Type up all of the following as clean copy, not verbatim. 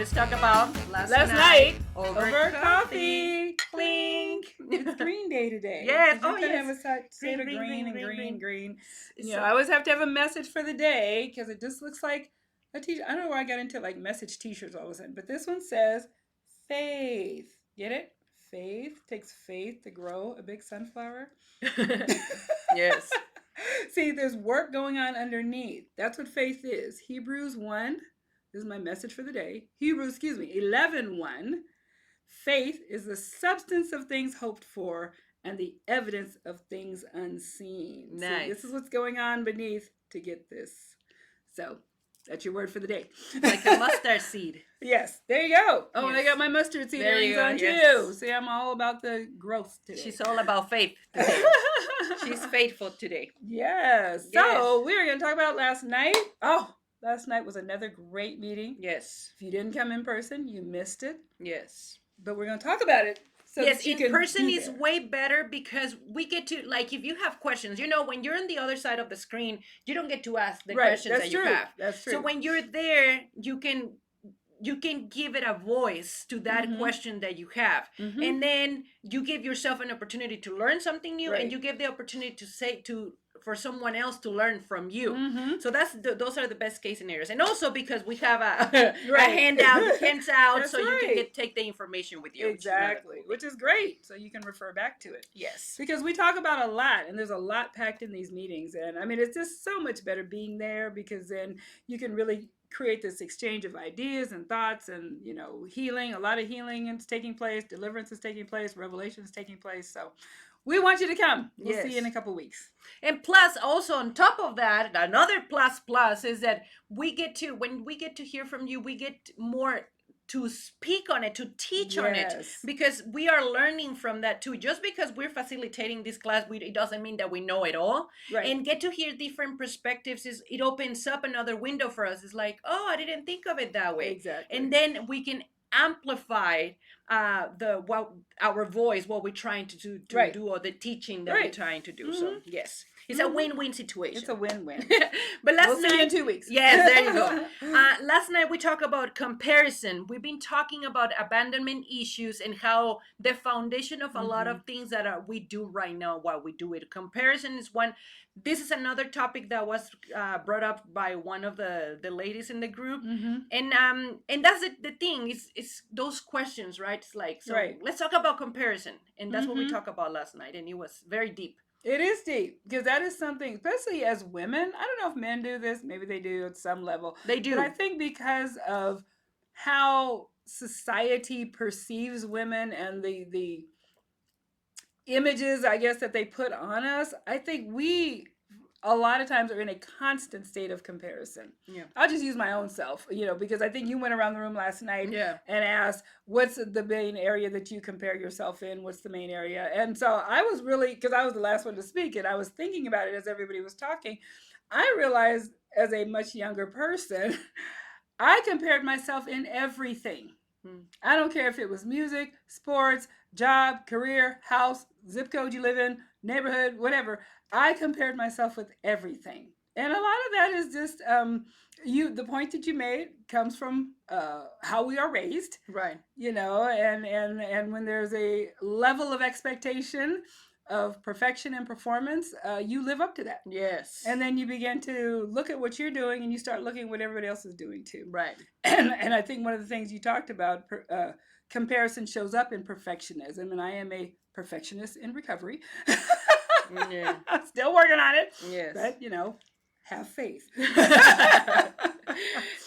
let's talk about last night over coffee. Clink. It's Green Day today. Yes. Oh, Yes. Have a shade of Green. green. It's You know, I always have to have a message for the day because it just looks like a t-shirt. I don't know why I got into like message t-shirts all of a sudden, but this one says faith. Get it? Faith takes faith to grow a big sunflower. Yes. See, there's work going on underneath. That's what faith is. Hebrews 1. This is my message for the day. Hebrews, 11:1. Faith is the substance of things hoped for and the evidence of things unseen. Nice. See, this is what's going on beneath to get this. So, that's your word for the day. Like a mustard seed. Yes, there you go. Oh, Yes. and I got my mustard seed There you earrings go, on yes. too. See, I'm all about the growth today. She's all about faith today. She's faithful today. Yes. Yes. So, we were going to talk about last night. Oh, last night was another great meeting. Yes. If you didn't come in person, you missed it. Yes. But we're going to talk about it. So yes, that you in can person be is there. way better because we get to, like, if you have questions, you know, when you're on the other side of the screen, you don't get to ask the Right, questions that's that you true. have. That's true. So when you're there, you can give it a voice to that Mhm. question that you have. Mhm. And then you give yourself an opportunity to learn something new, Right. and you give the opportunity to say for someone else to learn from you. Mhm. So those are the best case scenarios. And also because we have a Right. handout, hands out, That's so you can right. take the information with you. Exactly, which is great. So you can refer back to it. Yes. Because we talk about a lot, and there's a lot packed in these meetings. And I mean, it's just so much better being there because then you can really create this exchange of ideas and thoughts and, you know, healing. A lot of healing is taking place, deliverance is taking place, revelation is taking place. So we want you to come. We'll see you in a couple weeks. And plus, also on top of that, another plus is that when we get to hear from you, we get more to speak on it, to teach on it, Yes. because we are learning from that too. Just because we're facilitating this class, it doesn't mean that we know it all. Right. And get to hear different perspectives, it opens up another window for us. It's like, oh, I didn't think of it that way. Exactly. And then we can amplify our voice, what we're trying to do, Right. or the teaching that Right. we're trying to do. Mhm. So yes, it's a win-win situation. It's a win-win. But last We'll see you in 2 weeks. Yes, there you go. Last night we talked about comparison. We've been talking about abandonment issues and how the foundation of a lot of things that we do right now, while we do it. Comparison is one. This is another topic that was brought up by one of the ladies in the group. And that's the thing. It's those questions, right? It's like, so Right. let's talk about comparison. And that's what we talked about last night. And it was very deep. It is deep because that is something, especially as women. I don't know if men do this. Maybe they do at some level. They do. But I think because of how society perceives women and the images, I guess, that they put on us, I think we a lot of times are in a constant state of comparison. Yeah. I'll just use my own self, you know, because I think you went around the room last night Yeah. and asked, what's the main area that you compare yourself in? What's the main area? And so I was really, because I was the last one to speak, and I was thinking about it as everybody was talking. I realized as a much younger person, I compared myself in everything. I don't care if it was music, sports, job, career, house, zip code you live in, neighborhood, whatever. I compared myself with everything. And a lot of that is just the point that you made comes from how we are raised. Right. You know, and when there's a level of expectation of perfection and performance, you live up to that. Yes. And then you begin to look at what you're doing and you start looking at what everybody else is doing too. Right. And I think one of the things you talked about, comparison shows up in perfectionism, and I am a perfectionist in recovery. Yeah. I'm still working on it. Yes. But, you know, have faith.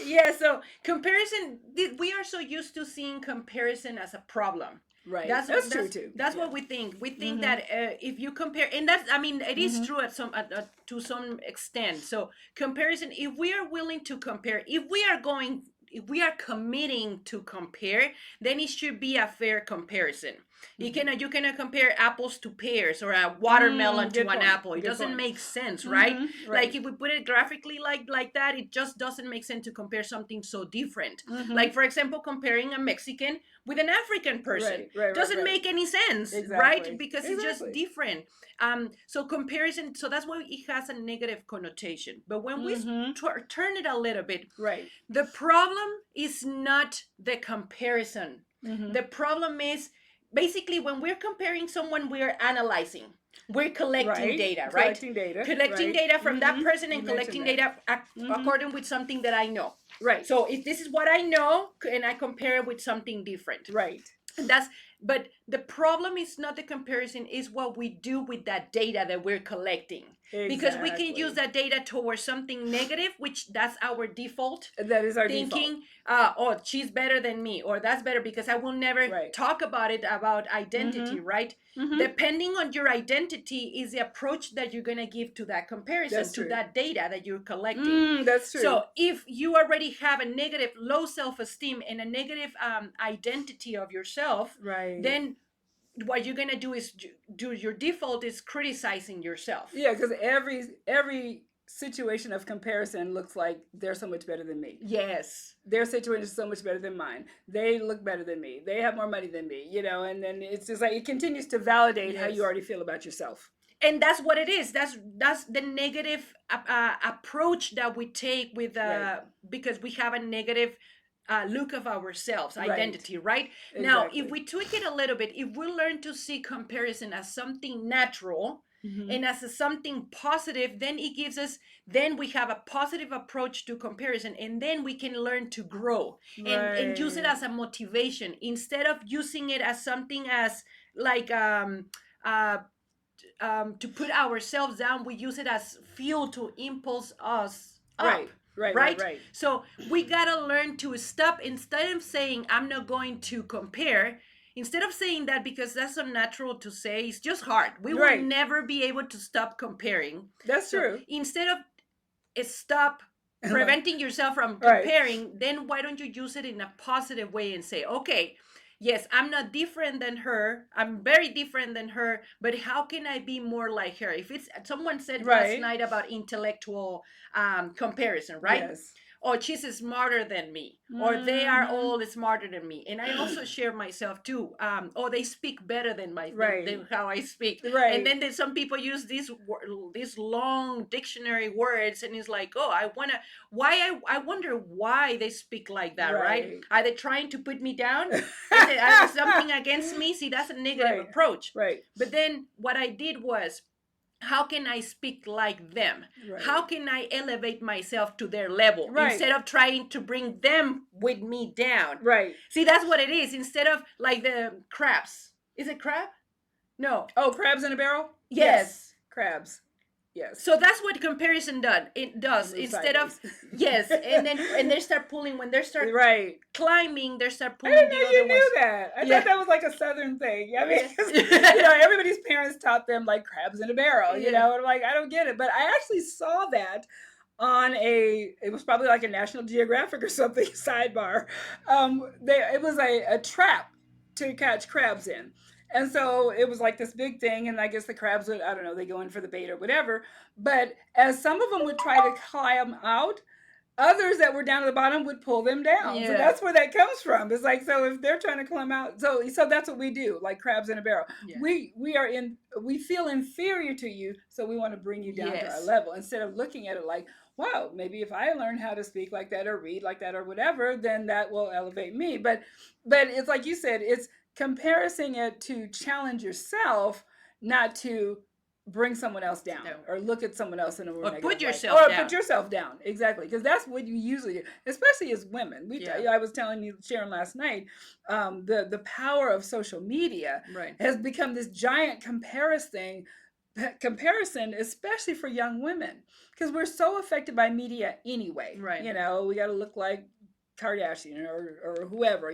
Yeah, so comparison, we are so used to seeing comparison as a problem. Right. That's true too. That's what we think. We think that if you compare, and that's, I mean, it is true to some extent. So comparison, if we are willing to compare, if we are committing to compare, then it should be a fair comparison. You cannot compare apples to pears or a watermelon to Good an point. apple. It Good doesn't point. make sense, right? Like Right. if we put it graphically like that, it just doesn't make sense to compare something so different. Mm-hmm. Like for example, comparing a Mexican with an African person Right. Right. Right. doesn't Right. make any sense, right? Exactly. Because it's just Exactly. different. So comparison, so that's why it has a negative connotation. But when we Mm-hmm. turn it a little bit, Right. the problem is not the comparison. Mm-hmm. The problem is basically when we're comparing someone, we're analyzing. We're collecting Right. data, right? Collecting data. Collecting Right. data from that Mm-hmm. person You and mentioned collecting that. data Mm-hmm. according with something that I know. Right. So if this is what I know and I compare it with something different. Right. And that's but the problem is not the comparison, is what we do with that data that we're collecting. Because we can use Exactly. that data towards something negative, which that's our default That is our default. thinking. Oh, she's better than me, or that's better, because I will never Right. talk about it, about Mm-hmm. identity, right? Mm-hmm. Depending on your identity is the approach that you're going to give to that comparison, That's to true. that data that you're collecting. That's true. So if you already have a negative, low self-esteem and a negative identity of yourself, Right. then what you're going to do is do your default is criticizing yourself. Yeah, because every situation of comparison looks like they're so much better than me. Yes. Their situation is so much better than mine. They look better than me. They have more money than me, and then it's just like it continues to validate how Yes. you already feel about yourself. And that's what it is. That's the negative approach that we take with Right. because we have a negative look of ourselves, Right. identity, right? Now, if Exactly. we tweak it a little bit, if we learn to see comparison as something natural Mm-hmm. and as something positive, then it gives us, then we have a positive approach to comparison, and then we can learn to grow and use it Right. as a motivation instead of using it as something as like to put ourselves down. We use it as fuel to impulse us up. Right. Right. Right. Right. So we gotta learn to stop. Instead of saying I'm not going to compare, instead of saying that, because that's unnatural to say, it's just hard. We will Right. never be able to stop comparing. That's So true. instead of stop preventing yourself from Right. comparing, then why don't you use it in a positive way and say, okay, yes, I'm not different than her. I'm very different than her, but how can I be more like her? If it's someone said last Right. night about intellectual comparison, right? Yes. Or she's smarter than me, or they are Mhm. all smarter than me. And I also share myself too. Oh, they speak better than Right. than how I speak. Right. And then there's some people use these long dictionary words, and it's like, oh, I wonder why they speak like that, right? Right. Are they trying to put me down? Are there something against me? See, that's a negative Right. approach. Right. But then what I did was, how can I speak like them? Right. How can I elevate myself to their level Right. instead of trying to bring them with me down? Right. See, that's what it is. Instead of like the crabs. Is it crab? No. Oh, crabs in a barrel? Yes. Crabs. Yes. So that's what comparison does. It does. Move Instead of sideways. yes, and they start pulling, when they start right. climbing, they start I pulling didn't the know other you ones. knew that. I Yeah. thought that was like a southern thing. I mean, Yeah. everybody's parents taught them like crabs in a barrel, Yeah. and I'm like, I don't get it. But I actually saw that on it was probably like a National Geographic or something sidebar. It was a trap to catch crabs in. And so it was like this big thing, and I guess the crabs would, I don't know, they go in for the bait or whatever. But as some of them would try to climb out, others that were down at the bottom would pull them down. Yeah. So that's where that comes from. It's like, so if they're trying to climb out, so that's what we do, like crabs in a barrel. Yeah. We feel inferior to you, so we want to bring you down to our level, instead of looking at it like, wow, maybe if I learn how to speak like that or read like that or whatever, then that will elevate me. But it's like you said, it's comparing it to challenge yourself, not to bring someone else down or look at someone else in a or put yourself way. down. Or put yourself down. Exactly, because that's what you usually do, especially as women. I was telling you, Sharon, last night, the power of social media has become this giant comparison, especially for young women, because we're so affected by media anyway. Right. We got to look like Kardashian or whoever,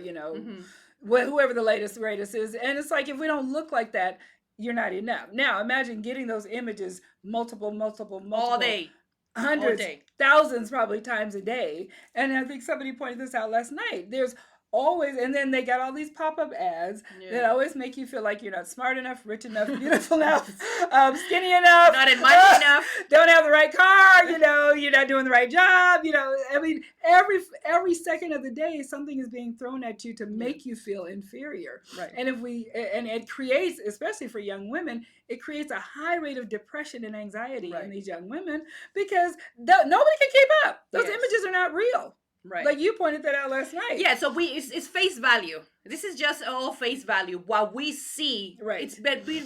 whoever the latest greatest is. And it's like, if we don't look like that, you're not enough. Now imagine getting those images multiple all day, hundreds, all day. Thousands probably times a day. And I think somebody pointed this out last night. There's always, and then they got all these pop-up ads that Yeah. always make you feel like you're not smart enough, rich enough, beautiful enough, skinny enough, Not in money enough. don't have the right car, you're not doing the right job. I mean, every second of the day, something is being thrown at you to Yeah. make you feel inferior. Right. And it creates, especially for young women, it creates a high rate of depression and anxiety in Right. these young women because nobody can keep up. Those Yes. images are not real. Right. Like you pointed that out last night. Yeah, so it's face value. This is just all face value. What we see, Right. It's but we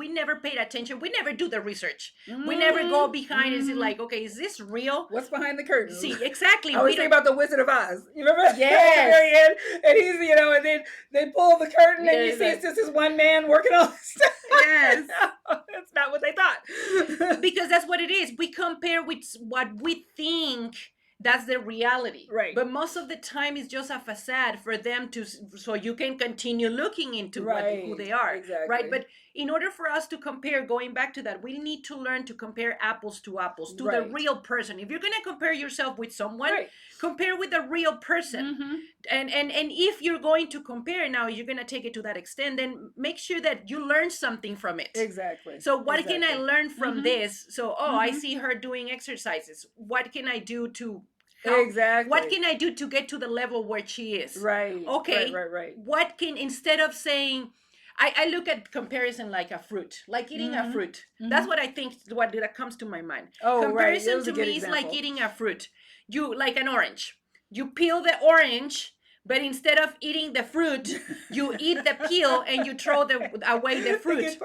never paid attention. We never do the research. We never go behind and see like, okay, is this real? What's behind the curtain? See, exactly. I always think about the Wizard of Oz. You remember? Yes. At the very end, and he's and then they pull the curtain and you see it's just this one man working all this stuff. Yes. That's not what they thought. Because that's what it is. We compare with what we think that's the reality, right? But most of the time it's just a facade for them to, so you can continue looking into who they are, exactly. Right? But in order for us to compare, going back to that, we need to learn to compare apples to apples, to the real person. If you're going to compare yourself with someone, compare with the real person. And if you're going to compare now, you're going to take it to that extent, then make sure that you learn something from it. Exactly. So what can I learn from this? So, I see her doing exercises. What can I do to help? Exactly. What can I do to get to the level where she is? Right. Okay. Right. What can, instead of saying, I look at comparison like a fruit, like eating a fruit. That's what I think, what that comes to my mind. Oh, comparison to me example. is like eating a fruit. You, like an orange. You peel the orange, but instead of eating the fruit, you eat the peel and you throw away the fruit.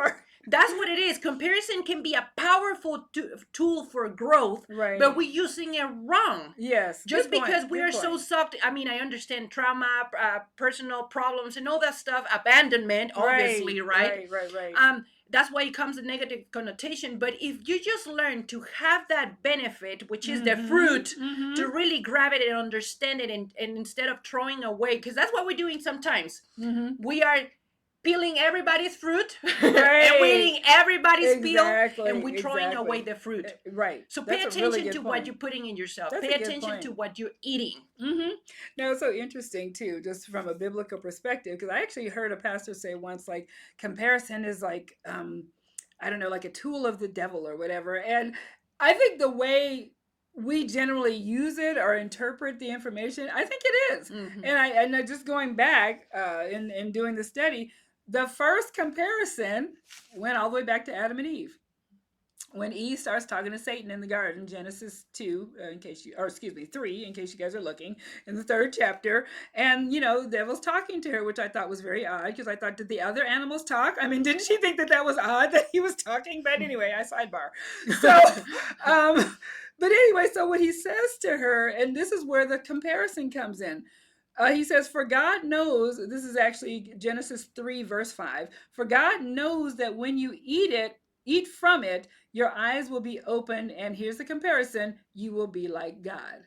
That's what it is. Comparison can be a powerful tool for growth, but we're using it wrong. Yes. Just because we are so sucked. I mean, I understand trauma, personal problems, and all that stuff. Abandonment, obviously, right? Right. That's why it comes a negative connotation. But if you just learn to have that benefit, which is the fruit, to really grab it and understand it, and instead of throwing away, because that's what we're doing sometimes. We are peeling everybody's fruit and we're eating everybody's peel, and we're throwing away the fruit. Right. So pay attention to what you're putting in yourself. Pay attention to what you're eating. Now, it's so interesting too, just from a biblical perspective, because I actually heard a pastor say once, like, comparison is like, I don't know, like a tool of the devil or whatever. And I think the way we generally use it or interpret the information, I think it is. And I just going back in doing the study, the first comparison went all the way back to Adam and Eve. When Eve starts talking to Satan in the garden, Genesis 2, 3, in case you guys are looking, in the 3rd chapter. And, the devil's talking to her, which I thought was very odd, because I thought, did the other animals talk? I mean, didn't she think that was odd that he was talking? But anyway, I sidebar. So, but anyway, so what he says to her, and this is where the comparison comes in. He says, for God knows, this is actually Genesis 3, verse 5, for God knows that when you eat from it, your eyes will be opened, and here's the comparison, you will be like God.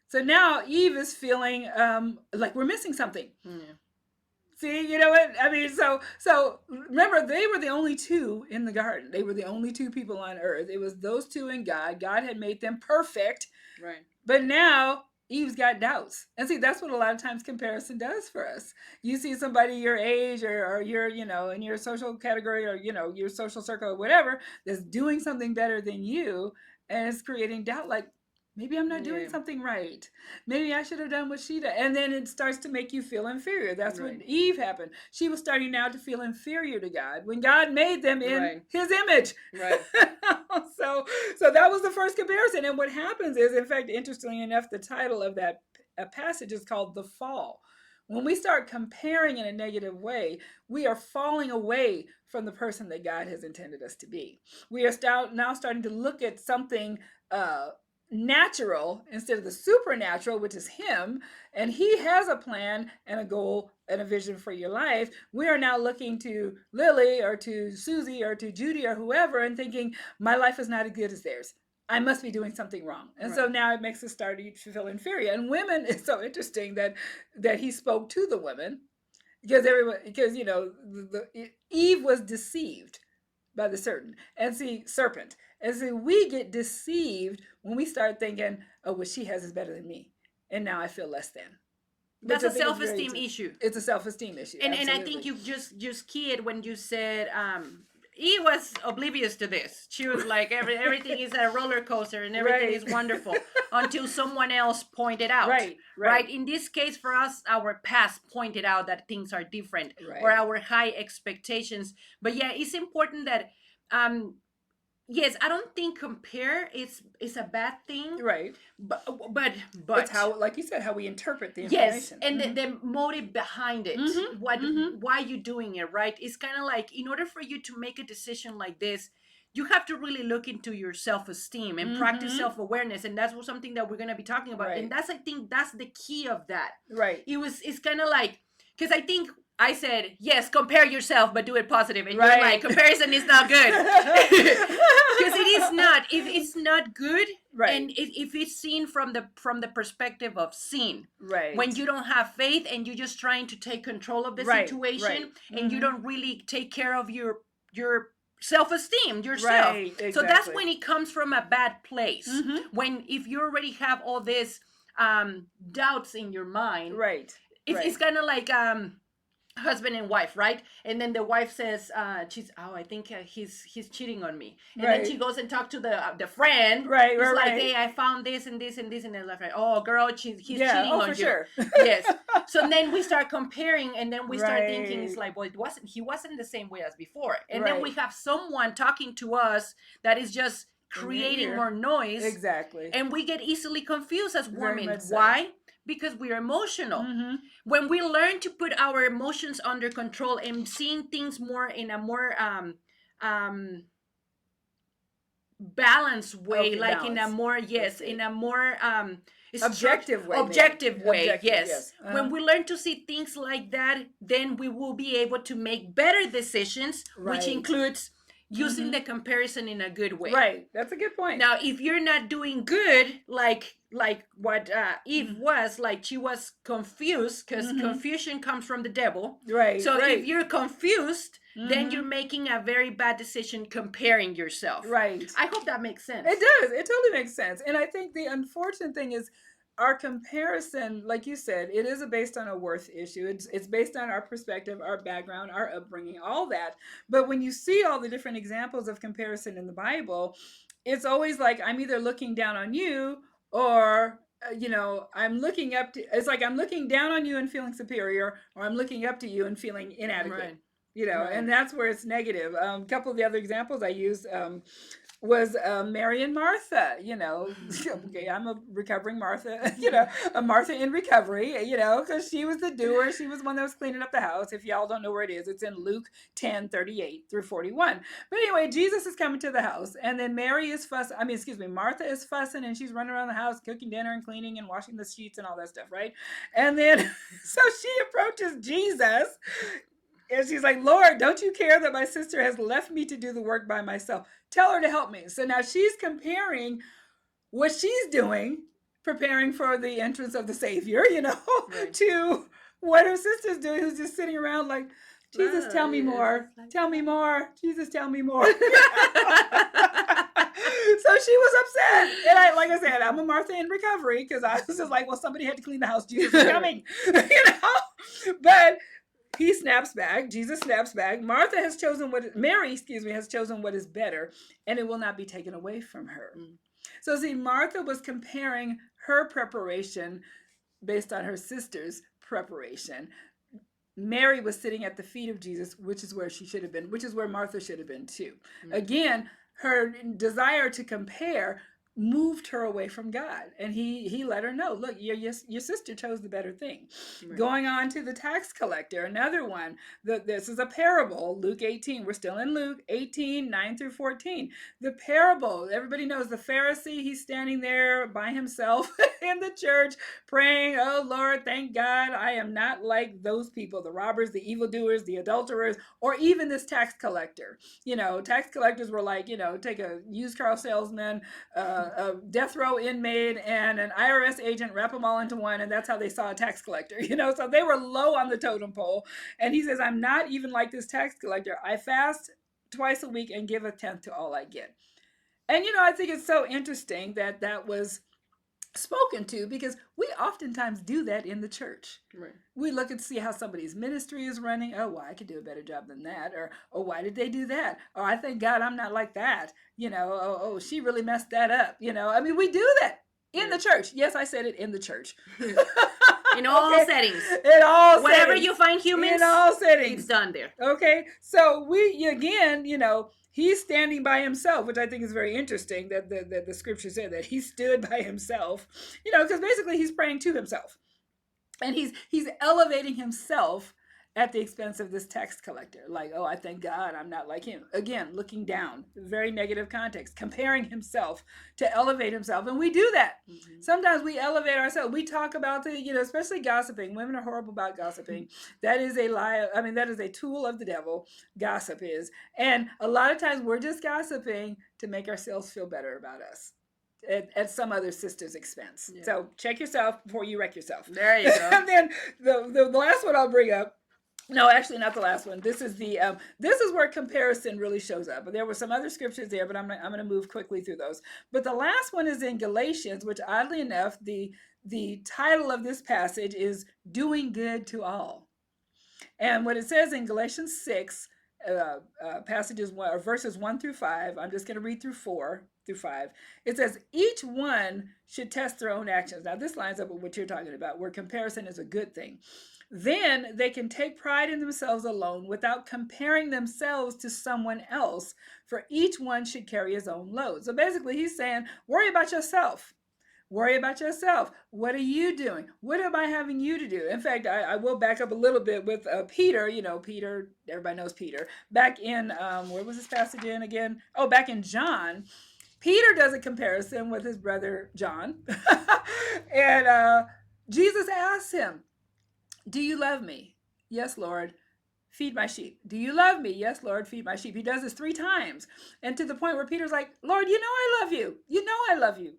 So now Eve is feeling like we're missing something. See, you know what? I mean, so remember, they were the only two in the garden. They were the only two people on earth. It was those two and God. God had made them perfect. Right. But now Eve's got doubts. And see, that's what a lot of times comparison does for us. You see somebody your age or your, in your social category or, your social circle or whatever that's doing something better than you, and it's creating doubt, like, maybe I'm not doing something right. Maybe I should have done what she did. And then it starts to make you feel inferior. That's what Eve happened. She was starting now to feel inferior to God when God made them in his image. Right. So that was the first comparison. And what happens is, in fact, interestingly enough, the title of that passage is called The Fall. When we start comparing in a negative way, we are falling away from the person that God has intended us to be. We are now starting to look at something natural instead of the supernatural, which is him, and he has a plan and a goal and a vision for your life. We are now looking to Lily or to Susie or to Judy or whoever and thinking, my life is not as good as theirs. I must be doing something wrong. And so now it makes us start to feel inferior. And women, it's so interesting that he spoke to the women, because Eve was deceived by the serpent. And see, we get deceived when we start thinking, oh, what she has is better than me, and now I feel less than. That's which I a think is very self-esteem interesting. issue. It's a self-esteem issue. And I think Absolutely. you just key it when you said he was oblivious to this. She was like everything is a roller coaster and everything Right. is wonderful until someone else pointed out. Right. Right? Right. In this case for us, our past pointed out that things are different, or Right. our high expectations. But yeah, it's important that um yes, I don't think compare is a bad thing, Right. but but It's but how, like you said, how we interpret the yes, information. and the motive behind it, what, Mm-hmm. why you doing it, right? It's kind of like, in order for you to make a decision like this, you have to really look into your self-esteem and practice Mm-hmm. self-awareness, and that's something that we're going to be talking about. And Right. that's, I think that's the key of that. Right. It's kind of like, because I think I said, yes, compare yourself, but do it positive. And you're like, Right. comparison is not good. Because it is not. If it's not good, Right. and if it's seen from the perspective of sin, Right. when you don't have faith and you're just trying to take control of the Right. situation, Right. and you Mm-hmm. don't really take care of your self-esteem yourself. Right. So that's Exactly. when it comes from a bad place. Mm-hmm. When, if you already have all this doubts in your mind, Right. it's Right. kind of like husband and wife, right? And then the wife says, she's, oh, I think he's cheating on me. And then Right. she goes and talks to the friend. Right. It's Right. like, Right. hey, I found this and this and this, and then like, oh, girl, he's Yeah. cheating Oh, on for you. sure. Yes. So then we start comparing, and then we start thinking, it's Right. like, well, he wasn't the same way as before. And then Right. we have someone talking to us that is just In your creating ear. more noise, Exactly. and we get easily confused as Very women. much so. Why? Because we're emotional. Mm-hmm. When we learn to put our emotions under control and seeing things more in a more um balanced way, Okay. like in a Balance. more, That's yes, good. in a more Objective way. objective Maybe. way, Objective. yes. Yes. Uh-huh. When we learn to see things like that, then we will be able to make better decisions, which Right. includes using Mm-hmm. the comparison in a good way. Right. That's a good point. Now, if you're not doing good, like what Eve was, like she was confused, because Mm-hmm. confusion comes from the devil. Right. So Right. if you're confused, then Mm-hmm. you're making a very bad decision comparing yourself. Right. I hope that makes sense. It does. It totally makes sense. And I think the unfortunate thing is our comparison, like you said, it is based on a worth issue. It's based on our perspective, our background, our upbringing, all that. But when you see all the different examples of comparison in the Bible, it's always like I'm either looking down on you, or I'm looking up to, it's like I'm looking down on you and feeling superior, or I'm looking up to you and feeling inadequate. Right. Right. And that's where it's negative. A couple of the other examples I used was Mary and Martha. Okay, I'm a recovering Martha, a Martha in recovery, because she was the doer. She was the one that was cleaning up the house. If y'all don't know where it is, it's in Luke 10:38-41. But anyway, Jesus is coming to the house, and then Martha is fussing, and she's running around the house, cooking dinner and cleaning and washing the sheets and all that stuff, right? And then, so she approaches Jesus, and she's like, Lord, don't you care that my sister has left me to do the work by myself? Tell her to help me. So now she's comparing what she's doing, preparing for the entrance of the Savior, Right. to what her sister's doing, who's just sitting around like, Jesus, tell me more. Tell me more. Jesus, tell me more. So she was upset. And like I said, I'm a Martha in recovery, because I was just like, well, somebody had to clean the house. Jesus is coming. But he snaps back. Jesus snaps back. Mary has chosen what is better, and it will not be taken away from her. So see, Martha was comparing her preparation based on her sister's preparation. Mary was sitting at the feet of Jesus, which is where she should have been, which is where Martha should have been too. Again, her desire to compare moved her away from God, and he let her know, look, your sister chose the better thing. Right. Going on to the tax collector, another one. This is a parable, Luke 18. We're still in Luke 18:9-14. The parable, everybody knows the Pharisee. He's standing there by himself in the church praying, oh Lord, thank God I am not like those people, the robbers, the evildoers, the adulterers, or even this tax collector. Tax collectors were like, take a used car salesman, a death row inmate, and an IRS agent, wrap them all into one, and that's how they saw a tax collector. So they were low on the totem pole. And he says, I'm not even like this tax collector. I fast twice a week and give a tenth to all I get. And I think it's so interesting that was spoken to, because we oftentimes do that in the church. Right. We look and see how somebody's ministry is running. Oh, well, I could do a better job than that. Or, oh, why did they do that? Oh, I thank God I'm not like that. Oh, she really messed that up. I mean, we do that in the church. Yes, I said it, in the church. In all Okay. settings. In all Wherever settings. you find humans, in all settings. it's done there. Okay. So we, again, he's standing by himself, which I think is very interesting that the scripture said that he stood by himself, because basically he's praying to himself. And he's elevating himself at the expense of this tax collector. Like, oh, I thank God I'm not like him. Again, looking down, very negative context, comparing himself to elevate himself. And we do that. Mm-hmm. Sometimes we elevate ourselves. We talk about especially gossiping. Women are horrible about gossiping. That is a lie. I mean, that is a tool of the devil. Gossip is. And a lot of times we're just gossiping to make ourselves feel better about us. At some other sister's expense. Yeah. So check yourself before you wreck yourself. There you go. And then the last one I'll bring up. No, actually not the last one. This is this is where comparison really shows up. But there were some other scriptures there, but I'm going to move quickly through those. But the last one is in Galatians, which oddly enough, the title of this passage is "Doing Good to All." And what it says in Galatians 6, verses 1 through 5, I'm just going to read through 4 through 5. It says, each one should test their own actions. Now, this lines up with what you're talking about, where comparison is a good thing. Then they can take pride in themselves alone without comparing themselves to someone else, for each one should carry his own load. So basically, he's saying, worry about yourself. Worry about yourself. What are you doing? What am I having you to do? In fact, I will back up a little bit with Peter. Peter, everybody knows Peter. Back in, where was this passage in again? Oh, back in John. Peter does a comparison with his brother John. And Jesus asks him, do you love me? Yes, Lord. Feed my sheep. Do you love me? Yes, Lord, feed my sheep. He does this 3 times. And to the point where Peter's like, Lord, I love you. I love you.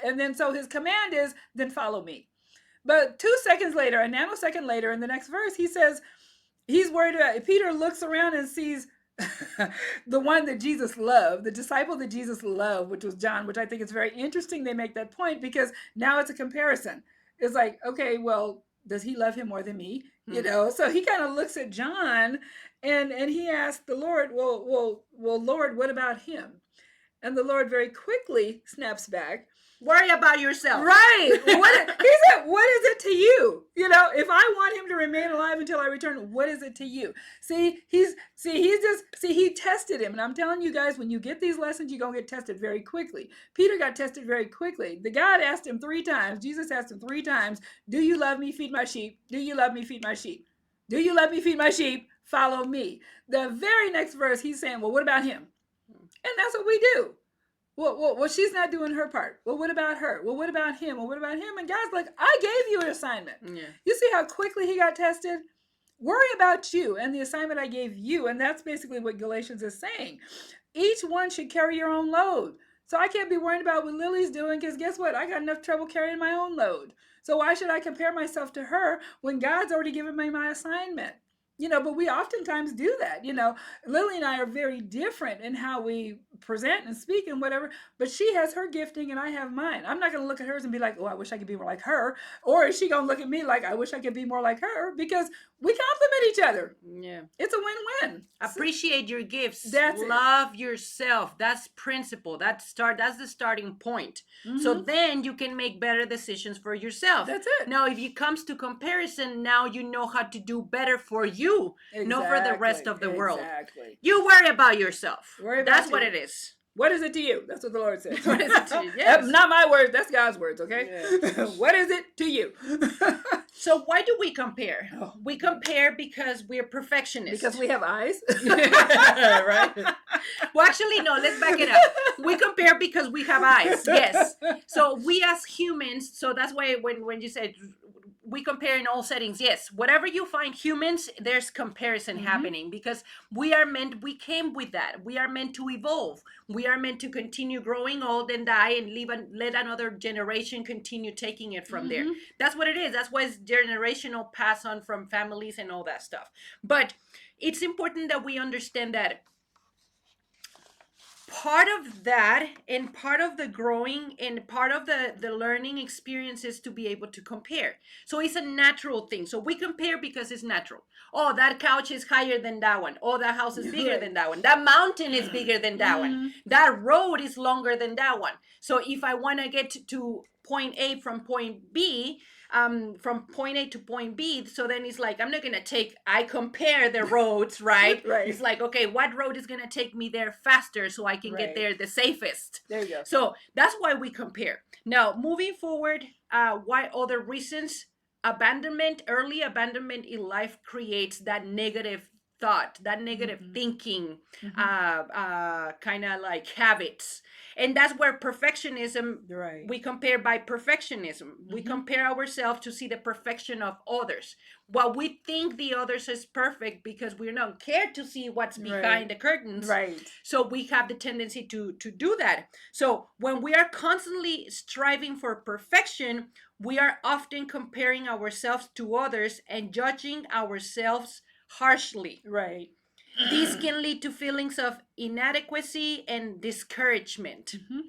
And then so his command is, then follow me. But 2 seconds later, a nanosecond later, in the next verse, he says, he's worried about, Peter looks around and sees the one that Jesus loved, the disciple that Jesus loved, which was John, which I think is very interesting they make that point, because now it's a comparison. It's like, okay, well, does he love him more than me? So he kind of looks at John and he asks the Lord, well, Lord, what about him? And the Lord very quickly snaps back. Worry about yourself. Right. He said, what is it to you? If I want him to remain alive until I return, what is it to you? He tested him. And I'm telling you guys, when you get these lessons, you're going to get tested very quickly. Peter got tested very quickly. The God asked him 3 times. Jesus asked him 3 times, do you love me? Feed my sheep. Do you love me? Feed my sheep. Do you love me? Feed my sheep. Follow me. The very next verse, he's saying, well, what about him? And that's what we do. Well, she's not doing her part. Well, what about her? Well, what about him? Well, what about him? And God's like, I gave you an assignment. Yeah. You see how quickly he got tested? Worry about you and the assignment I gave you. And that's basically what Galatians is saying. Each one should carry your own load. So I can't be worried about what Lily's doing, because guess what? I got enough trouble carrying my own load. So why should I compare myself to her when God's already given me my assignment? But we oftentimes do that. Lily and I are very different in how we present and speak and whatever, but she has her gifting and I have mine. I'm not going to look at hers and be like, oh, I wish I could be more like her. Or is she going to look at me like, I wish I could be more like her? Because we complement each other. Yeah. It's a win-win. Appreciate your gifts. That's Love yourself. That's principle. That's the starting point. Mm-hmm. So then you can make better decisions for yourself. That's it. Now, if it comes to comparison, now you know how to do better for you, not for the rest of the world. Exactly. You worry about yourself. That's what it is. What is it to you? That's what the Lord said. What is it to you? Yes. Not my words. That's God's words, okay? Yes. What is it to you? So why do we compare? Oh. We compare because we're perfectionists. Because we have eyes? Right? Well, actually, no. Let's back it up. We compare because we have eyes. Yes. So we as humans, so that's why when you said we compare in all settings, yes, whatever you find humans, there's comparison happening, because we came with that. We are meant to evolve. We are meant to continue growing old and die and let another generation continue taking it from there. That's what it is. That's why it's generational, pass on from families and all that stuff. But it's important that we understand that part of that and part of the growing and part of the learning experience is to be able to compare. So it's a natural thing, so we compare because it's natural. Oh, that couch is higher than that one. Oh, that house is bigger Right. than that one. That mountain is bigger than that one. Mm-hmm. That road is longer than that one. So if I want to get to point A from point B, from point A to point B. So then it's like, I'm not going to take, I compare the roads, right? Right. It's like, okay, what road is going to take me there faster so I can get Right. there the safest? There you go. So that's why we compare. Now, moving forward, why other reasons? Abandonment, early abandonment in life creates that negative thought, that negative Mm-hmm. thinking, Mm-hmm. kind of like habits. And that's where perfectionism, Right. we compare by perfectionism. We Mm-hmm. compare ourselves to see the perfection of others. While we think the others is perfect because we don't care to see what's Right. behind the curtains. Right. So we have the tendency to do that. So when we are constantly striving for perfection, we are often comparing ourselves to others and judging ourselves harshly. Right. This can lead to feelings of inadequacy and discouragement. Mm-hmm.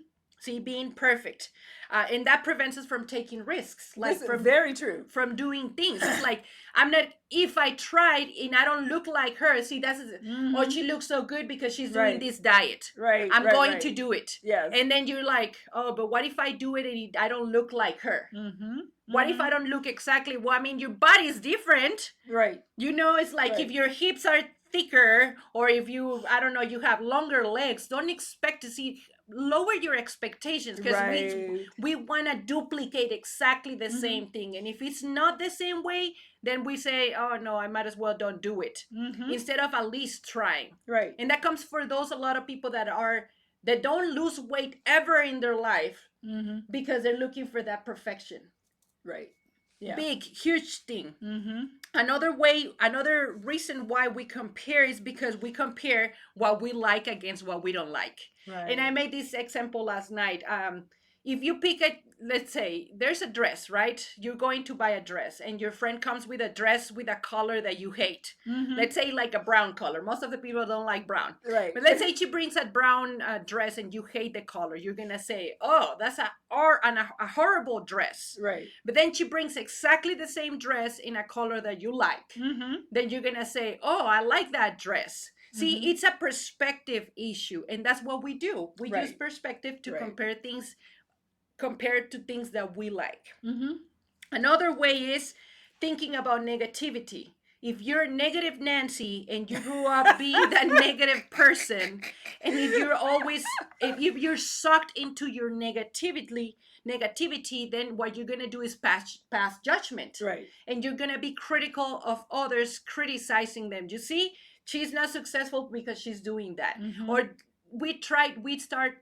See, being perfect, and that prevents us from taking risks, This like is very true. from doing things. It's like, I'm not, if I tried and I don't look like her, see, that's, oh, Mm-hmm. she looks so good because she's doing Right. this diet, Right. I'm Right. going Right. to do it. Yes. And then you're like, oh, but what if I do it and I don't look like her? Mm-hmm. What if I don't look exactly, well, I mean, your body is different. Right. You know, it's like, Right. if your hips are thicker, or if you, I don't know, you have longer legs, don't expect to see, lower your expectations, because Right. we want to duplicate exactly the Mm-hmm. same thing. And if it's not the same way, then we say, oh no, I might as well don't do it, Mm-hmm. instead of at least trying. Right. And that comes for those, a lot of people that don't lose weight ever in their life, Mm-hmm. because they're looking for that perfection. Right. Yeah. Big, huge thing. Mm-hmm. Another reason why we compare is because we compare what we like against what we don't like. Right. And I made this example last night. If you pick a, let's say there's a dress, right? You're going to buy a dress, and your friend comes with a dress with a color that you hate. Mm-hmm. Let's say like a brown color. Most of the people don't like brown. Right. But let's say she brings a brown dress and you hate the color. You're gonna say, "Oh, that's a horrible dress." Right. But then she brings exactly the same dress in a color that you like. Mm-hmm. Then you're gonna say, "Oh, I like that dress." See, Mm-hmm. it's a perspective issue, and that's what we do. We Right. use perspective to Right. compare things, compared to things that we like. Mm-hmm. Another way is thinking about negativity. If you're negative Nancy and you grew up being that negative person, and if you're sucked into your negativity, then what you're gonna do is pass judgment. Right. And you're gonna be critical of others, criticizing them. You see, she's not successful because she's doing that. Mm-hmm. Or we start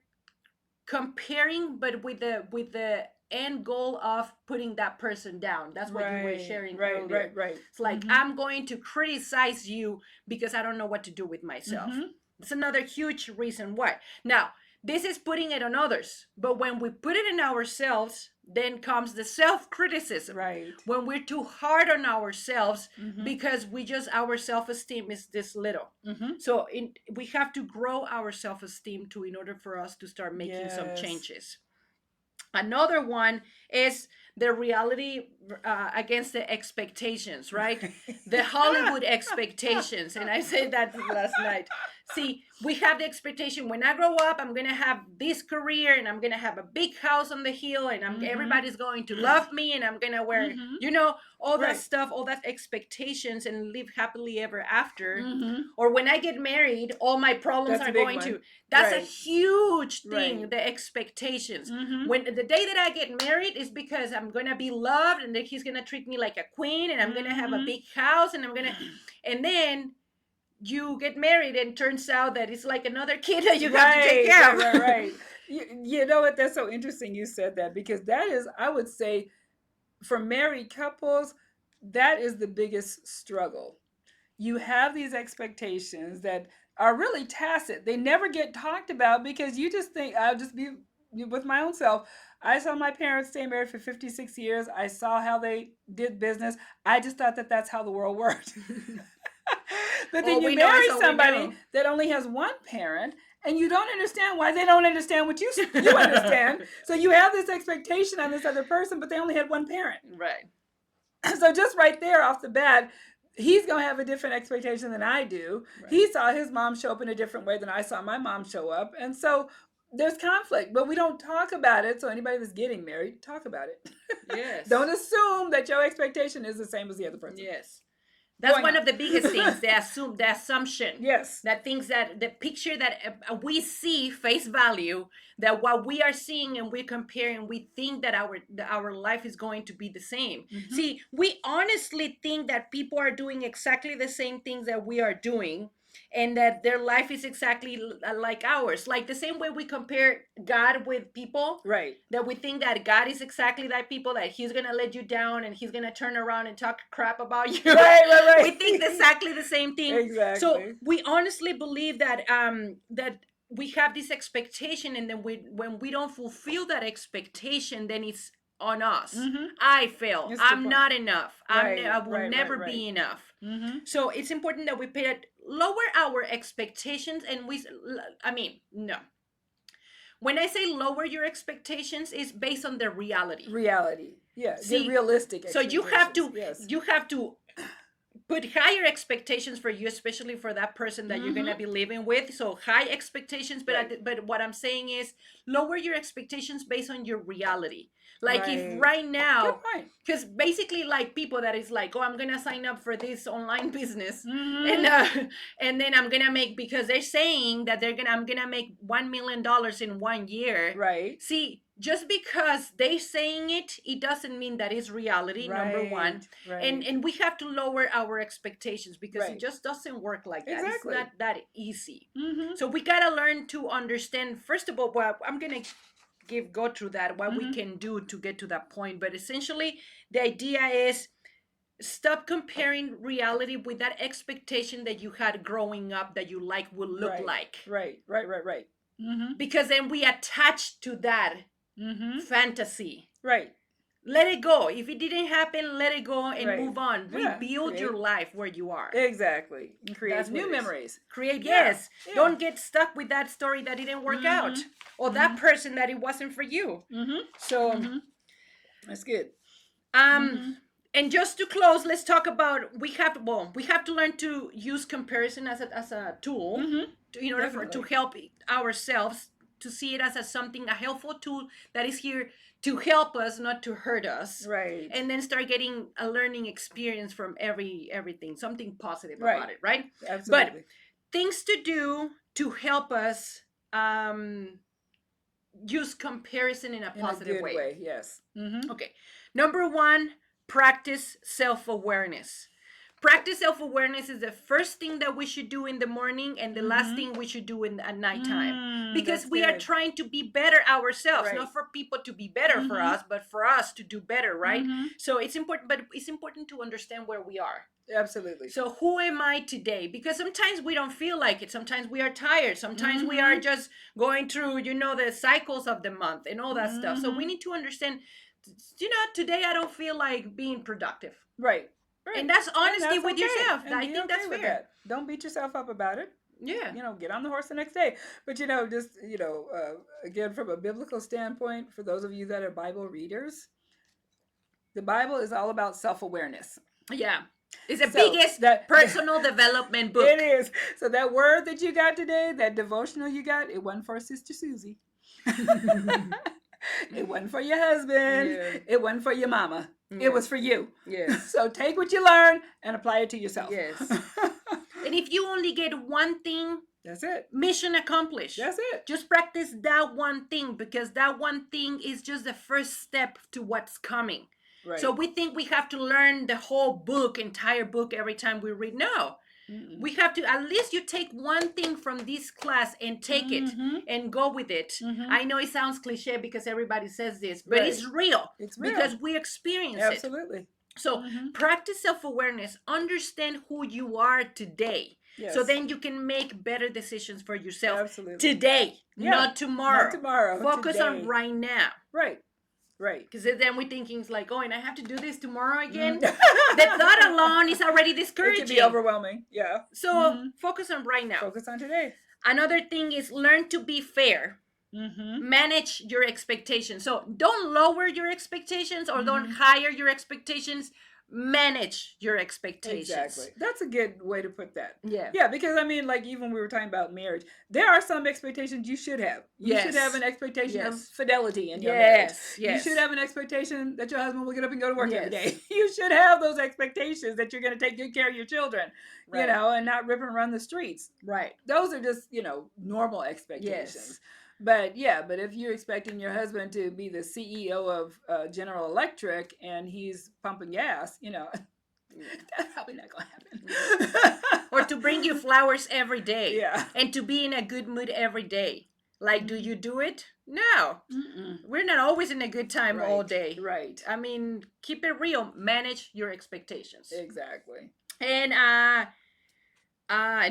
comparing, but with the end goal of putting that person down. That's what you were sharing earlier. Right. It's like, Mm-hmm. I'm going to criticize you because I don't know what to do with myself. Mm-hmm. It's another huge reason why. Now, this is putting it on others, but when we put it in ourselves, then comes the self-criticism. Right. When we're too hard on ourselves, Mm-hmm. because our self-esteem is this little. Mm-hmm. So we have to grow our self-esteem too, in order for us to start making some Yes. changes. Another one is the reality against the expectations, right? The Hollywood expectations. And I said that last night. See, we have the expectation, when I grow up, I'm going to have this career, and I'm going to have a big house on the hill, and Mhm. everybody's going to love me, and I'm going to wear, Mhm. all that Right. stuff, all that expectations, and live happily ever after. Mm-hmm. Or when I get married, all my problems That's a are big going one. to. That's a Right. huge thing, Right. the expectations. Mm-hmm. When the day that I get married is because I'm going to be loved, and that he's going to treat me like a queen, and I'm going to have a Mhm. big house, and and then you get married, and turns out that it's like another kid that you have to take care of. Right. You know what? That's so interesting you said that, because that is, I would say, for married couples, that is the biggest struggle. You have these expectations that are really tacit. They never get talked about, because you just think, I'll just be with my own self. I saw my parents stay married for 56 years. I saw how they did business. I just thought that that's how the world worked. But then All you we know is marry all we somebody know. that only has one parent, and you don't understand why they don't understand what you understand. So you have this expectation on this other person, but they only had one parent. Right. So just right there off the bat, he's going to have a different expectation than I do. Right. He saw his mom show up in a different way than I saw my mom show up. And so there's conflict, but we don't talk about it. So anybody that's getting married, talk about it. Yes. Don't assume that your expectation is the same as the other person. Yes. That's one of the biggest things. The assumption. Yes. That things that the picture that we see face value, that what we are seeing and we're comparing, we think that our life is going to be the same. Mm-hmm. See, we honestly think that people are doing exactly the same things that we are doing, and that their life is exactly like ours. Like the same way we compare God with people. Right. That we think that God is exactly that people, that he's going to let you down and he's going to turn around and talk crap about you. Right. We think exactly the same thing. Exactly. So we honestly believe that that we have this expectation, and then when we don't fulfill that expectation, then it's on us. Mm-hmm. I fail. I'm not enough. I will never be enough. Mm-hmm. So it's important that we lower our expectations, and no. When I say lower your expectations, it's based on the reality. Yeah. See, realistic. So you have to put higher expectations for you, especially for that person that you're gonna be living with. So high expectations, but what I'm saying is lower your expectations based on your reality. Like if right now, because basically like people that is like, oh, I'm gonna sign up for this online business, and then I'm gonna make, because they're saying that I'm gonna make $1 million in 1 year. Right. See, just because they're saying it doesn't mean that it's reality. Number one, and we have to lower our expectations, because it just doesn't work like that. Exactly. It's not that easy. Mm-hmm. So we gotta learn to understand. First of all, well, I'm gonna go through that, what we can do to get to that point. But essentially, the idea is stop comparing reality with that expectation that you had growing up that you would look like. Right. Mm-hmm. Because then we attach to that fantasy. Right. Let it go. If it didn't happen, let it go and move on. Rebuild your life where you are. Exactly. And create new memories. Yes. Don't get stuck with that story that didn't work out, or that person that it wasn't for you. So that's good. And just to close, let's talk about we have to learn to use comparison as a tool in order to help ourselves, to see it as a helpful tool that is here to help us, not to hurt us. Right. And then start getting a learning experience from everything, something positive about it, right? Absolutely. But things to do to help us use comparison in a positive way. Yes. Okay. Number 1, practice self-awareness. Practice self-awareness is the first thing that we should do in the morning, and the last thing we should do at nighttime. Because we are trying to be better ourselves, not for people to be better for us, but for us to do better, right? So it's important, but it's important to understand where we are. Absolutely. So who am I today? Because sometimes we don't feel like it. Sometimes we are tired. Sometimes we are just going through, the cycles of the month and all that stuff. So we need to understand, today I don't feel like being productive. Right. And that's honesty with yourself. I think that's fair. That. Don't beat yourself up about it. Yeah. Get on the horse the next day. But, again, from a biblical standpoint, for those of you that are Bible readers, the Bible is all about self-awareness. Yeah. It's the biggest personal development book. It is. So that word that you got today, that devotional you got, it wasn't for Sister Susie. It wasn't for your husband. Yeah. It wasn't for your mama. Yeah. It was for you. Yes. So take what you learn and apply it to yourself. Yes. And if you only get one thing, that's it. Mission accomplished. That's it. Just practice that one thing, because that one thing is just the first step to what's coming. Right. So we think we have to learn the whole entire book every time we read. No. We have to, at least you take one thing from this class and take it and go with it. I know it sounds cliche because everybody says this, but it's real. It's real. Because we experience it. Absolutely. So practice self-awareness. Understand who you are today. Yes. So then you can make better decisions for yourself today, not tomorrow. Not tomorrow. Focus on right now. Right. Right. Because then we're thinking it's like, and I have to do this tomorrow again. The thought alone is already discouraging. It can be overwhelming. Yeah. So focus on right now. Focus on today. Another thing is learn to be fair. Mm-hmm. Manage your expectations. So don't lower your expectations or don't Mm-hmm. higher your expectations. Manage your Exactly. expectations. That's a good way to put that. Yeah. Yeah, because I mean, like even we were talking about marriage, there are some expectations you should have. You should have an Yes. expectation of Yes. fidelity in your marriage. Yes. You should Yes. have an expectation that your husband will get up and go to work every day. Yes. You should have those expectations that you're going to take good care of your children, Right. and not rip and run the streets. Right. Those are just, normal Yes. expectations. But yeah, but if you're expecting your husband to be the CEO of General Electric and he's pumping gas, that's probably not gonna happen. Or to bring you flowers every day. Yeah. And to be in a good mood every day. Like, do you do it? No. Mm-mm. We're not always in a good time all day. Right. I mean, keep it real. Manage your expectations. Exactly. And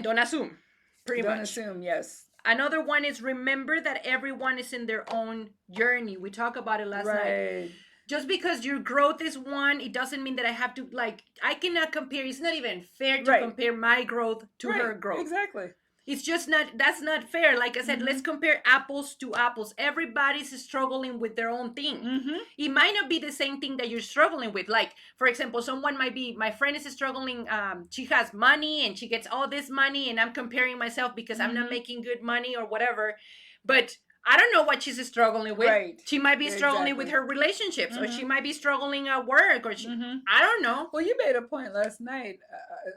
don't assume. Pretty Don't much. assume, yes. Another one is remember that everyone is in their own journey. We talked about it last night. Just because your growth is one, it doesn't mean that I have to, like, I cannot compare. It's not even fair to compare my growth to her growth. Exactly. It's just not, that's not fair. Like I said, let's compare apples to apples. Everybody's struggling with their own thing. Mm-hmm. It might not be the same thing that you're struggling with. Like, for example, someone might be, my friend is struggling, she has money and she gets all this money and I'm comparing myself because I'm not making good money or whatever. But I don't know what she's struggling with. Right. She might be struggling with her relationships, or she might be struggling at work, or I don't know. Well, you made a point last night.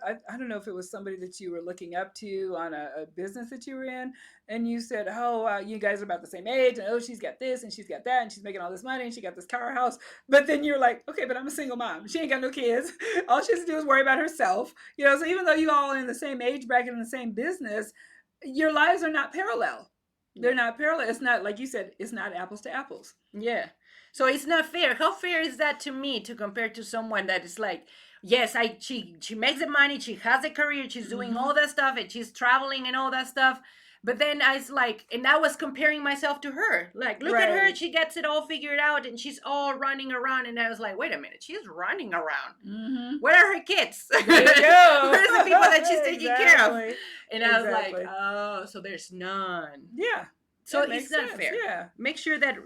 I don't know if it was somebody that you were looking up to on a business that you were in, and you said, "Oh, you guys are about the same age, and she's got this, and she's got that, and she's making all this money, and she got this car, house." But then you're like, "Okay, but I'm a single mom. She ain't got no kids. All she has to do is worry about herself." So even though you all are in the same age bracket in the same business, your lives are not parallel. They're not parallel. It's not, like you said, it's not apples to apples. Yeah. So it's not fair. How fair is that to me to compare to someone that is like, yes, she makes the money, she has a career, she's doing all that stuff, and she's traveling and all that stuff. But then I was like, and I was comparing myself to her. Like, look at her, she gets it all figured out and she's all running around. And I was like, wait a minute, she's running around. Where are her kids? There you go. Where's the people that she's taking care of? And I was like, Exactly. oh, so there's none. Yeah. So That it's makes not sense, fair. yeah. Make sure that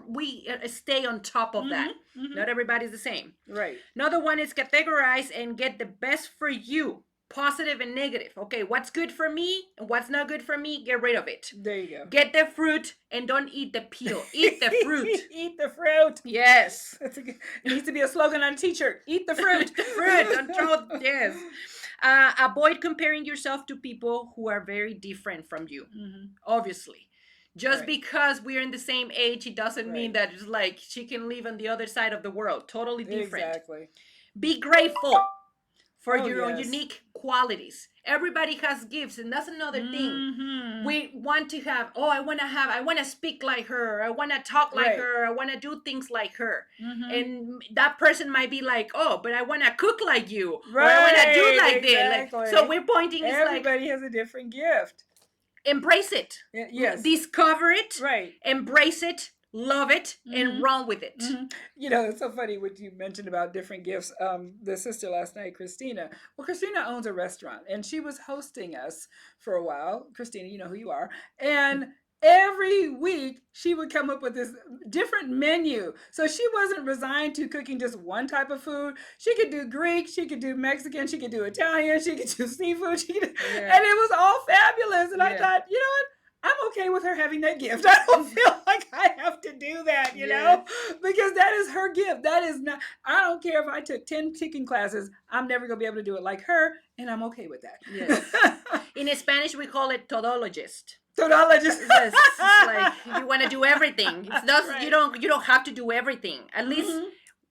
we stay on top of that. Not everybody's the same. Right. Another one is categorize and get the best for you. Positive and negative. Okay, what's good for me and what's not good for me, get rid of it. There you go. Get the fruit and don't eat the peel. Eat the fruit. Eat the fruit. Yes. It needs to be a slogan on a t-shirt. Eat the fruit. The fruit. Don't throw. Yes. Avoid comparing yourself to people who are very different from you. Obviously. Just because we're in the same age, it doesn't mean that it's like she can live on the other side of the world. Totally different. Exactly. Be grateful for your own yes. unique qualities. Everybody has gifts, and that's another thing. We want to have, I want to speak like her, I want to talk like her, I want to do things like her. And that person might be like, oh, but I want to cook like you, or I want to do like this. Like, so we're pointing, it's everybody has a different gift. Embrace it. Yes. Discover it. Right. Embrace it. Love it and run with it. It's so funny what you mentioned about different gifts. The sister last night, Christina. Well, Christina owns a restaurant and she was hosting us for a while. Christina, you know who you are. And every week she would come up with this different menu. So she wasn't resigned to cooking just one type of food. She could do Greek, she could do Mexican, she could do Italian, she could do seafood. And it was all fabulous. And I thought, you know what? I'm okay with her having that gift. I don't feel like I have to do that, you know, because that is her gift. That is not, I don't care if I took 10 cooking classes, I'm never going to be able to do it like her, and I'm okay with that. Yes. In Spanish, we call it todologist. Todologist. Yes, it's like you want to do everything. It's not, you don't have to do everything. At least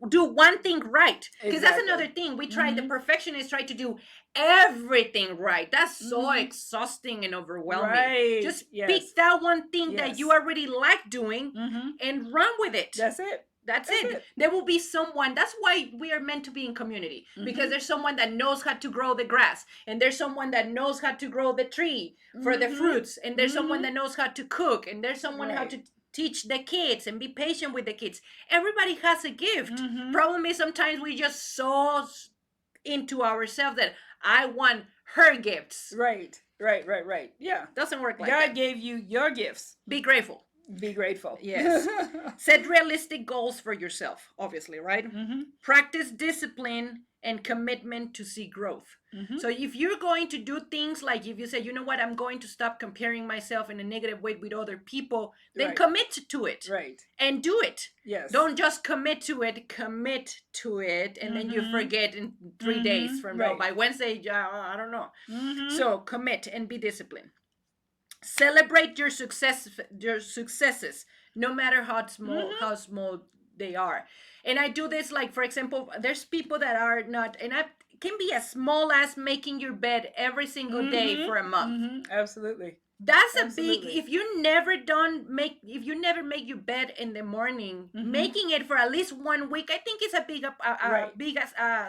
do one thing right. Because that's another thing. We try, the perfectionists try to do everything right. That's so exhausting and overwhelming. Just pick that one thing that you already like doing and run with it. That's it. That's it. There will be someone. That's why we are meant to be in community, because there's someone that knows how to grow the grass, and there's someone that knows how to grow the tree for the fruits, and there's someone that knows how to cook, and there's someone how to teach the kids and be patient with the kids. Everybody has a gift. Problem is sometimes we just so into ourselves that I want her gifts. Right. Right. Yeah. Doesn't work like God that. gave you your gifts. Be grateful. Be grateful. Yes. Set realistic goals for yourself, obviously, right? Mm-hmm. Practice discipline and commitment to see growth. Mm-hmm. So if you're going to do things like if you say, you know what, I'm going to stop comparing myself in a negative way with other people, then Right. commit to it. Right. And do it. Yes. Don't just commit to it, and then you forget in 3 days from now. By Wednesday, I don't know. So commit and be disciplined. Celebrate your successes, no matter how small they are. And I do this, like, for example, there's people that are not, and it can be as small as making your bed every single day for a month. Absolutely. That's a big, if you never make your bed in the morning, making it for at least 1 week, I think it's a big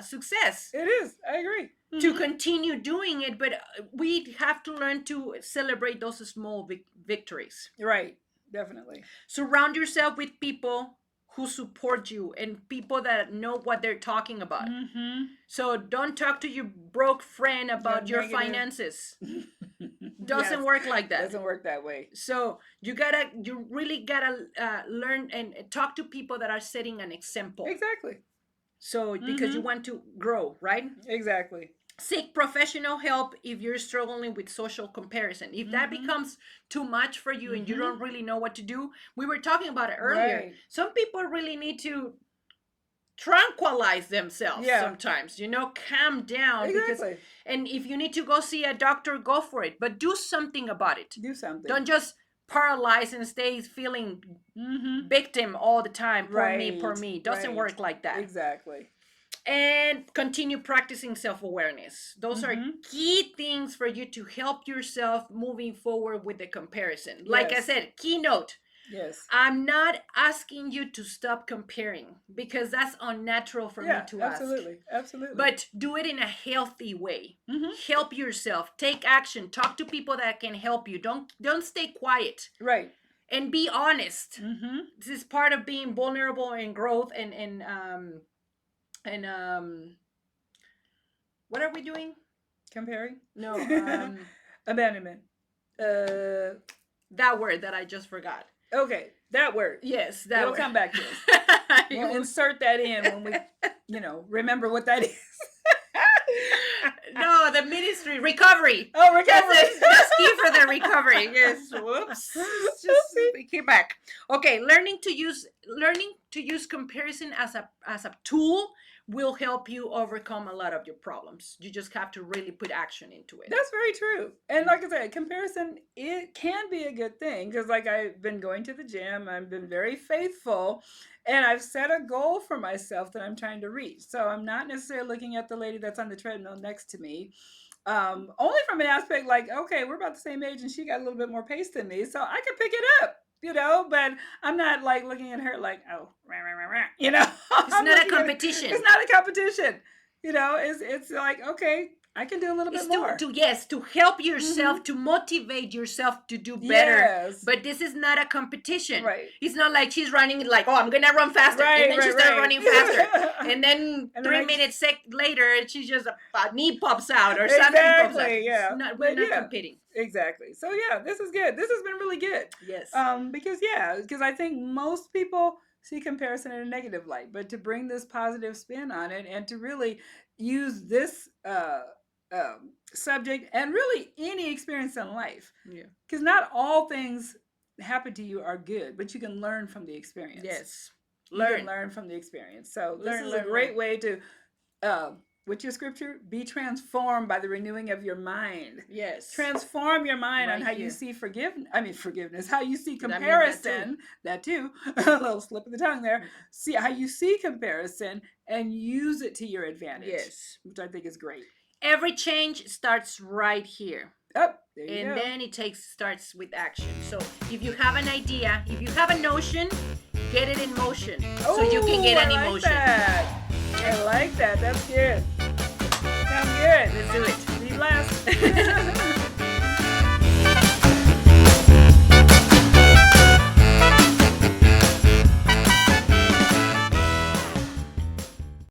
success. It is. I agree. To continue doing it, but we have to learn to celebrate those small victories. Right. Definitely. Surround yourself with people who support you and people that know what they're talking about. So don't talk to your broke friend about your finances. Doesn't work like that. Doesn't work that way. So you really gotta learn and talk to people that are setting an example. Exactly. So because you want to grow, right? Exactly. Seek professional help if you're struggling with social comparison. If that becomes too much for you and you don't really know what to do, we were talking about it earlier. Right. Some people really need to tranquilize themselves sometimes, calm down. Exactly. And if you need to go see a doctor, go for it. But do something about it. Do something. Don't just paralyze and stay feeling victim all the time. Poor me. Doesn't work like that. Exactly. And continue practicing self-awareness. Those are key things for you to help yourself moving forward with the comparison. Like I said, keynote. Yes. I'm not asking you to stop comparing because that's unnatural for me to ask. Absolutely. But do it in a healthy way. Help yourself. Take action. Talk to people that can help you. Don't stay quiet. Right. And be honest. This is part of being vulnerable and growth and what are we doing? Comparing? No. Abandonment. That word that I just forgot. Okay, that word. Yes, that It'll word. come back to us. We'll insert that in when we, remember what that is. No, the ministry recovery. Oh, recovery. That's key for the recovery. Yes. Whoops. Just get back. Okay, learning to use comparison as a tool will help you overcome a lot of your problems. You just have to really put action into it. That's very true. And like I said, comparison, it can be a good thing because like I've been going to the gym, I've been very faithful, and I've set a goal for myself that I'm trying to reach. So I'm not necessarily looking at the lady that's on the treadmill next to me. Only from an aspect like, okay, we're about the same age and she got a little bit more pace than me, so I can pick it up. But I'm not like looking at her like, oh, It's not a competition. It's not a competition. It's like, okay, I can do a little bit more. To help yourself, to motivate yourself to do better. Yes. But this is not a competition. Right. It's not like she's running like, oh, I'm going to run faster. And then she starts running faster. And then 3 minutes later, she just, a knee pops out or something pops out. Yeah. We're not competing. Exactly. So yeah, this is good. This has been really good. Yes. Because I think most people see comparison in a negative light, but to bring this positive spin on it and to really use this subject and really any experience in life. Yeah. Because not all things happen to you are good, but you can learn from the experience. Yes. You can learn from the experience. So this is a great way to with your scripture, be transformed by the renewing of your mind. Yes. Transform your mind on how you see forgiveness, how you see comparison. That too. A little slip of the tongue there. See how you see comparison and use it to your advantage. Yes. Which I think is great. Every change starts right here. Oh, there you go. And then it starts with action. So if you have an idea, if you have a notion, get it in motion so you can get an emotion. I like that. That's good. Sounds good. Let's do it. Be blessed.